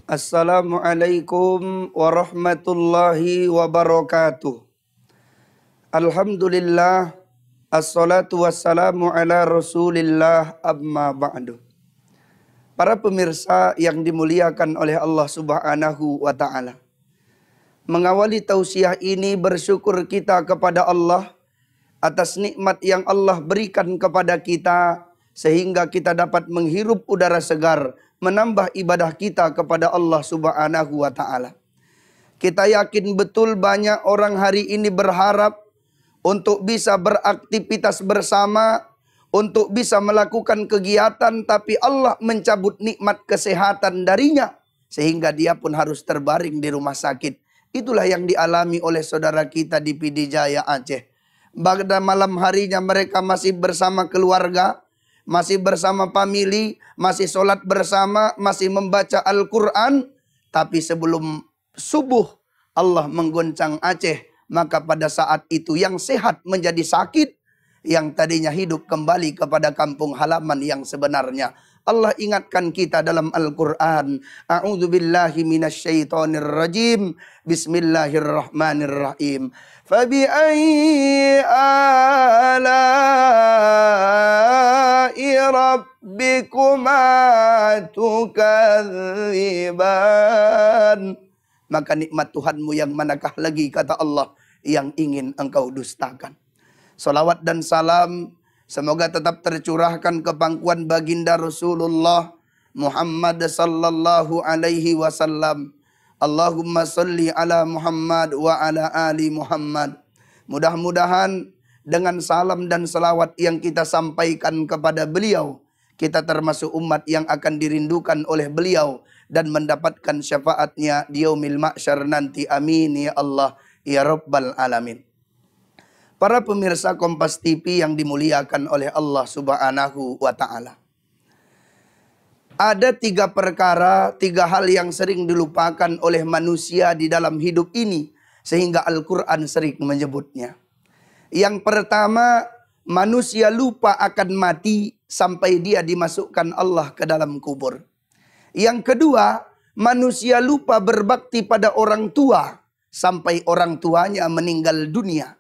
Assalamualaikum warahmatullahi wabarakatuh. Alhamdulillah, assalatu wassalamu ala rasulillah, amma ba'du. Para pemirsa yang dimuliakan oleh Allah subhanahu wa ta'ala, mengawali tausiah ini bersyukur kita kepada Allah atas nikmat yang Allah berikan kepada kita, sehingga kita dapat menghirup udara segar, menambah ibadah kita kepada Allah subhanahu wa ta'ala. Kita yakin betul banyak orang hari ini berharap untuk bisa beraktivitas bersama, untuk bisa melakukan kegiatan, tapi Allah mencabut nikmat kesehatan darinya, sehingga dia pun harus terbaring di rumah sakit. Itulah yang dialami oleh saudara kita di Pidijaya Aceh. Pada malam harinya mereka masih bersama keluarga, masih bersama famili, masih sholat bersama, masih membaca Al-Quran. Tapi sebelum subuh Allah menggoncang Aceh. Maka pada saat itu yang sehat menjadi sakit, yang tadinya hidup kembali kepada kampung halaman yang sebenarnya. Allah ingatkan kita dalam Al-Quran. A'udzubillahi minasyaitonirrajim. Bismillahirrahmanirrahim. Fabi'ayyi ala'i rabbikuma tukadziban. Maka nikmat Tuhanmu yang manakah lagi, kata Allah, yang ingin engkau dustakan. Salawat dan salam semoga tetap tercurahkan ke pangkuan baginda Rasulullah Muhammad sallallahu alaihi wasallam. Allahumma salli ala Muhammad wa ala ali Muhammad. Mudah-mudahan dengan salam dan salawat yang kita sampaikan kepada beliau, kita termasuk umat yang akan dirindukan oleh beliau dan mendapatkan syafaatnya di yaumil mahsyar nanti. Amin ya Allah ya Rabbal alamin. Para pemirsa Kompas TV yang dimuliakan oleh Allah subhanahu wa ta'ala. Ada tiga perkara, tiga hal yang sering dilupakan oleh manusia di dalam hidup ini, sehingga Al-Quran sering menyebutnya. Yang pertama, manusia lupa akan mati sampai dia dimasukkan Allah ke dalam kubur. Yang kedua, manusia lupa berbakti pada orang tua sampai orang tuanya meninggal dunia.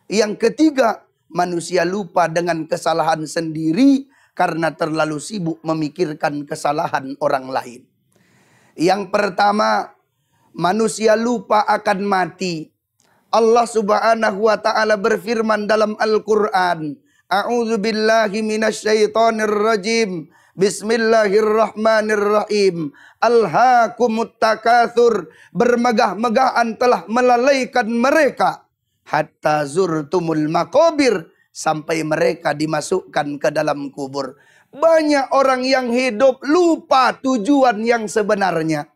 Yang ketiga, manusia lupa dengan kesalahan sendiri karena terlalu sibuk memikirkan kesalahan orang lain. Yang pertama, manusia lupa akan mati. Allah subhanahu wa ta'ala berfirman dalam Al-Quran. A'udzubillahi minasyaitonirrajim. Bismillahirrahmanirrahim. Alhaakumut takatsur. Bermegah-megahan telah melalaikan mereka. Hatta zurtumul maqabir. Sampai mereka dimasukkan ke dalam kubur. Banyak orang yang hidup lupa tujuan yang sebenarnya.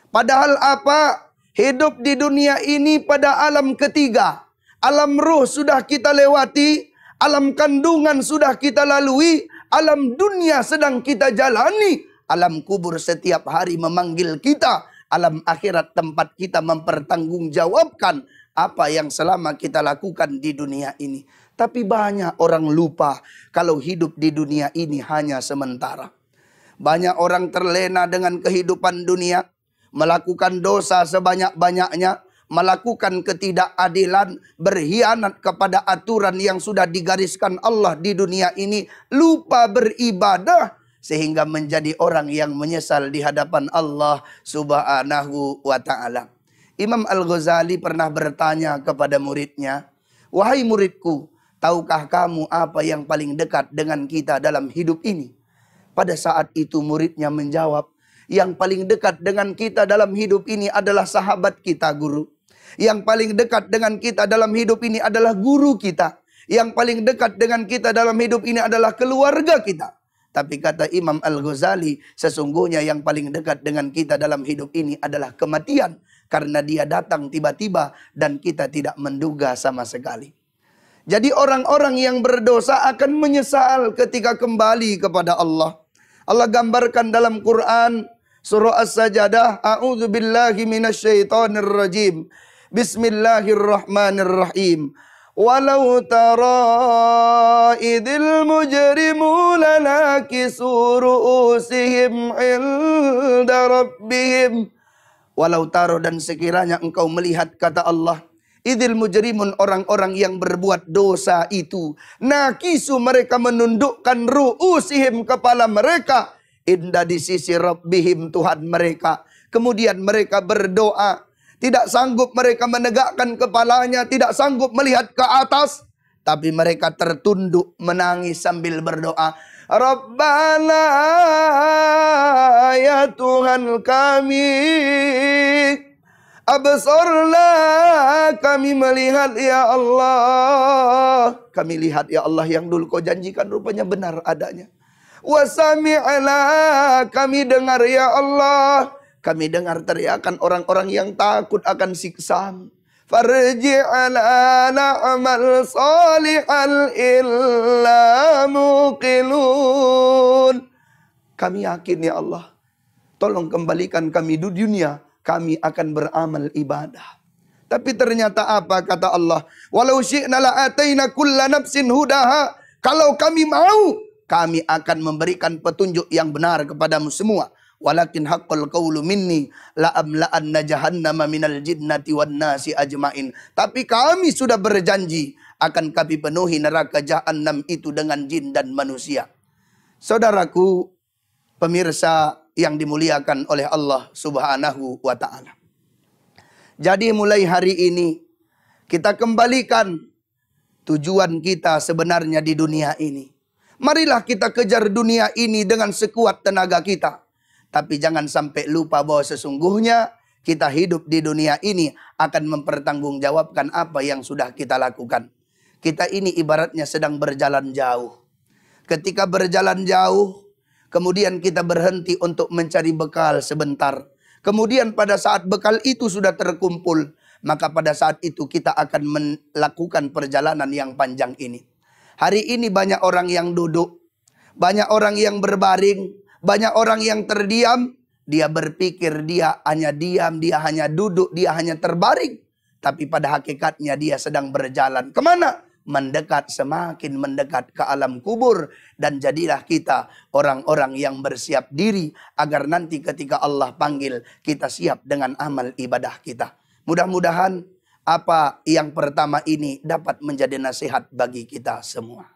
Padahal apa? Hidup di dunia ini pada alam ketiga. Alam ruh sudah kita lewati. Alam kandungan sudah kita lalui. Alam dunia sedang kita jalani. Alam kubur setiap hari memanggil kita. Alam akhirat tempat kita mempertanggungjawabkan apa yang selama kita lakukan di dunia ini. Tapi banyak orang lupa kalau hidup di dunia ini hanya sementara. Banyak orang terlena dengan kehidupan dunia, melakukan dosa sebanyak-banyaknya, melakukan ketidakadilan, berkhianat kepada aturan yang sudah digariskan Allah di dunia ini, lupa beribadah sehingga menjadi orang yang menyesal di hadapan Allah subhanahu wa ta'ala. Imam Al-Ghazali pernah bertanya kepada muridnya, "Wahai muridku, tahukah kamu apa yang paling dekat dengan kita dalam hidup ini?" Pada saat itu muridnya menjawab, "Yang paling dekat dengan kita dalam hidup ini adalah sahabat kita, guru. Yang paling dekat dengan kita dalam hidup ini adalah guru kita. Yang paling dekat dengan kita dalam hidup ini adalah keluarga kita." Tapi kata Imam Al-Ghazali, sesungguhnya yang paling dekat dengan kita dalam hidup ini adalah kematian. Karena dia datang tiba-tiba dan kita tidak menduga sama sekali. Jadi orang-orang yang berdosa akan menyesal ketika kembali kepada Allah. Allah gambarkan dalam Quran surah As-Sajdah, A'udzubillahi minasyaitonirrajim. Bismillahirrahmanirrahim. Walau tara idil mujrimuna nakisu ru'usihim inda rabbihim. Walau taro, dan sekiranya engkau melihat, kata Allah, idil mujrimun, orang-orang yang berbuat dosa itu, nakisu, mereka menundukkan ru'usihim, kepala mereka, inda, di sisi rabbihim, Tuhan mereka. Kemudian mereka berdoa. Tidak sanggup mereka menegakkan kepalanya, tidak sanggup melihat ke atas, tapi mereka tertunduk menangis sambil berdoa. Rabbana, ya Tuhan kami, absorna, kami melihat ya Allah. Kami lihat ya Allah, yang dulu kau janjikan rupanya benar adanya. Wasami'na, kami dengar ya Allah. Kami dengar teriakan orang-orang yang takut akan siksa. Farji'na na'mal salihan illa muqinun. Kami yakin ya Allah, tolong kembalikan kami di dunia, kami akan beramal ibadah. Tapi ternyata apa kata Allah? Walau syi'na la'ataina kulla nafsin hudaha. Kalau kami mau, kami akan memberikan petunjuk yang benar kepadamu semua. Walakin haqqal qawlu minni la'amla'anna jahannama minal jinnati wan nasi ajmain. Tapi kami sudah berjanji akan kami penuhi neraka jahannam itu dengan jin dan manusia. Saudaraku, pemirsa yang dimuliakan oleh Allah Subhanahu wa ta'ala. Jadi mulai hari ini kita kembalikan tujuan kita sebenarnya di dunia ini. Marilah kita kejar dunia ini dengan sekuat tenaga kita. Tapi jangan sampai lupa bahwa sesungguhnya kita hidup di dunia ini akan mempertanggungjawabkan apa yang sudah kita lakukan. Kita ini ibaratnya sedang berjalan jauh. Ketika berjalan jauh, kemudian kita berhenti untuk mencari bekal sebentar. Kemudian pada saat bekal itu sudah terkumpul, maka pada saat itu kita akan melakukan perjalanan yang panjang ini. Hari ini banyak orang yang duduk, banyak orang yang berbaring, banyak orang yang terdiam. Dia berpikir dia hanya diam, dia hanya duduk, dia hanya terbaring. Tapi pada hakikatnya dia sedang berjalan. Kemana? Mendekat, semakin mendekat ke alam kubur. Dan jadilah kita orang-orang yang bersiap diri, agar nanti ketika Allah panggil, kita siap dengan amal ibadah kita. Mudah-mudahan apa yang pertama ini dapat menjadi nasihat bagi kita semua.